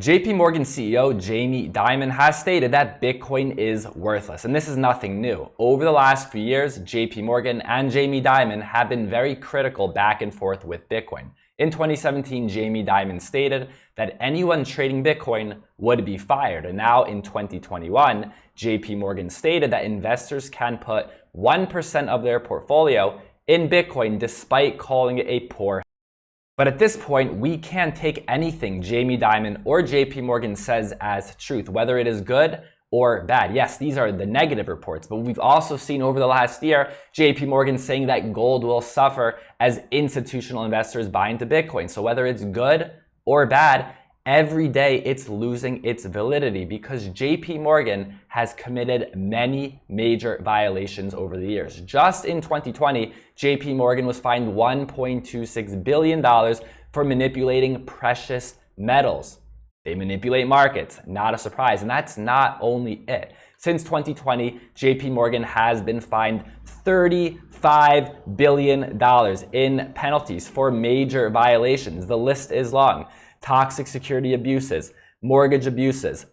JPMorgan CEO Jamie Dimon has stated that Bitcoin is worthless, and this is nothing new. Over the last few years, JPMorgan and Jamie Dimon have been very critical back and forth with Bitcoin. In 2017, Jamie Dimon stated that anyone trading Bitcoin would be fired, and now in 2021, JPMorgan stated that investors can put 1% of their portfolio in Bitcoin despite calling it a poor. But at this point, we can't take anything Jamie Dimon or JPMorgan says as truth, whether it is good or bad. Yes, these are the negative reports, but we've also seen over the last year, JPMorgan saying that gold will suffer as institutional investors buy into Bitcoin. So whether it's good or bad, every day it's losing its validity because JPMorgan has committed many major violations over the years. Just in 2020, JPMorgan was fined $1.26 billion for manipulating precious metals. They manipulate markets, not a surprise. And that's not only it. Since 2020, JPMorgan has been fined $35 billion in penalties for major violations. The list is long. Toxic security abuses, mortgage abuses,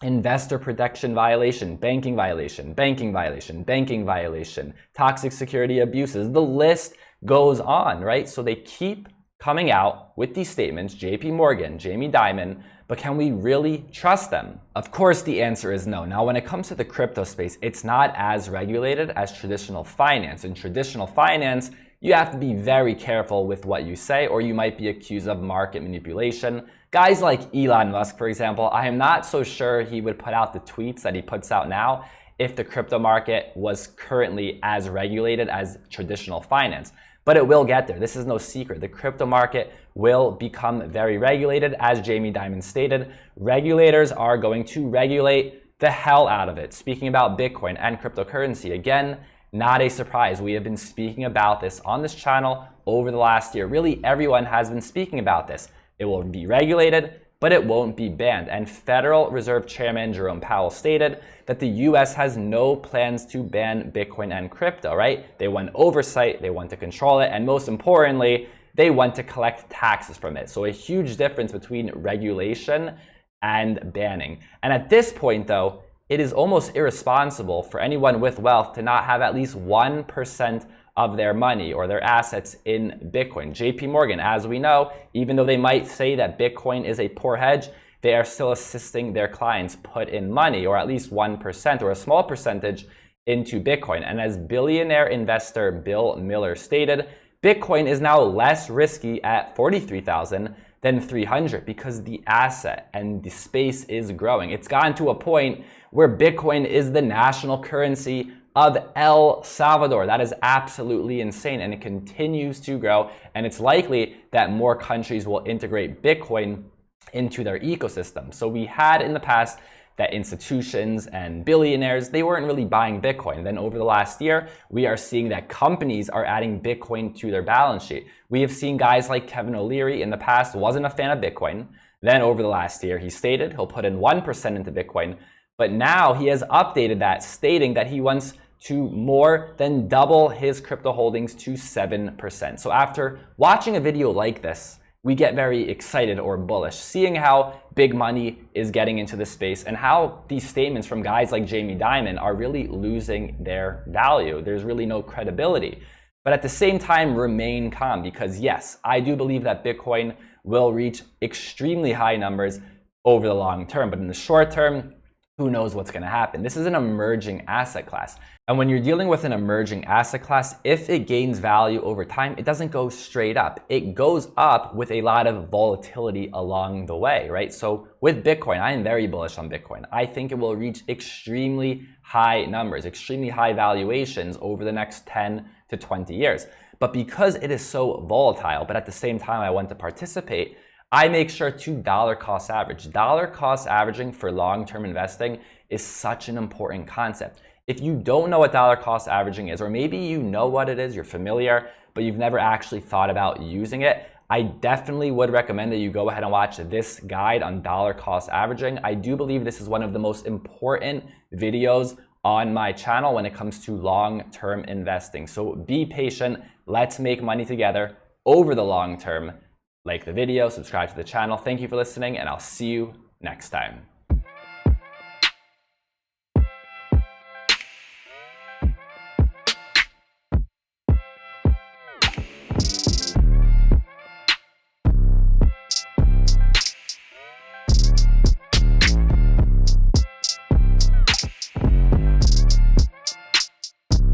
investor protection violation, banking violation, banking violation, banking violation, toxic security abuses. The list goes on, right? So they keep coming out with these statements, JPMorgan, Jamie Dimon, but can we really trust them? Of course, the answer is no. Now, when it comes to the crypto space, it's not as regulated as traditional finance. In traditional finance, you have to be very careful with what you say, or you might be accused of market manipulation. Guys like Elon Musk, for example, I am not so sure he would put out the tweets that he puts out now if the crypto market was currently as regulated as traditional finance. But it will get there. This is no secret. The crypto market will become very regulated. As Jamie Dimon stated, regulators are going to regulate the hell out of it. Speaking about Bitcoin and cryptocurrency, again, not a surprise. We have been speaking about this on this channel over the last year. Really, everyone has been speaking about this. It will be regulated, but it won't be banned. And Federal Reserve Chairman Jerome Powell stated that the US has no plans to ban Bitcoin and crypto, right? They want oversight, they want to control it, and most importantly, they want to collect taxes from it. So a huge difference between regulation and banning. And at this point, though, it is almost irresponsible for anyone with wealth to not have at least 1% of their money or their assets in Bitcoin. JPMorgan, as we know, even though they might say that Bitcoin is a poor hedge, they are still assisting their clients put in money, or at least 1% or a small percentage, into Bitcoin. And as billionaire investor Bill Miller stated, Bitcoin is now less risky at 43,000 than 300 because the asset and the space is growing. It's gotten to a point where Bitcoin is the national currency of El Salvador. That is absolutely insane, and it continues to grow, and it's likely that more countries will integrate Bitcoin into their ecosystem. So we had in the past that institutions and billionaires, they weren't really buying Bitcoin. Then over the last year, we are seeing that companies are adding Bitcoin to their balance sheet. We have seen guys like Kevin O'Leary in the past wasn't a fan of Bitcoin. Then over the last year, he stated he'll put in 1% into Bitcoin. But now he has updated that, stating that he wants to more than double his crypto holdings to 7%. So after watching a video like this, we get very excited or bullish, seeing how big money is getting into this space and how these statements from guys like Jamie Dimon are really losing their value. There's really no credibility. But at the same time, remain calm because yes, I do believe that Bitcoin will reach extremely high numbers over the long term. But in the short term, who knows what's going to happen? This is an emerging asset class. And when you're dealing with an emerging asset class, if it gains value over time, it doesn't go straight up. It goes up with a lot of volatility along the way, right? So with Bitcoin, I am very bullish on Bitcoin. I think it will reach extremely high numbers, extremely high valuations over the next 10 to 20 years. But because it is so volatile, but at the same time I want to participate, I make sure to dollar cost average. Dollar cost averaging for long-term investing is such an important concept. If you don't know what dollar cost averaging is, or maybe you know what it is, you're familiar, but you've never actually thought about using it, I definitely would recommend that you go ahead and watch this guide on dollar cost averaging. I do believe this is one of the most important videos on my channel when it comes to long-term investing. So be patient. Let's make money together over the long term. Like the video, subscribe to the channel. Thank you for listening, and I'll see you next time.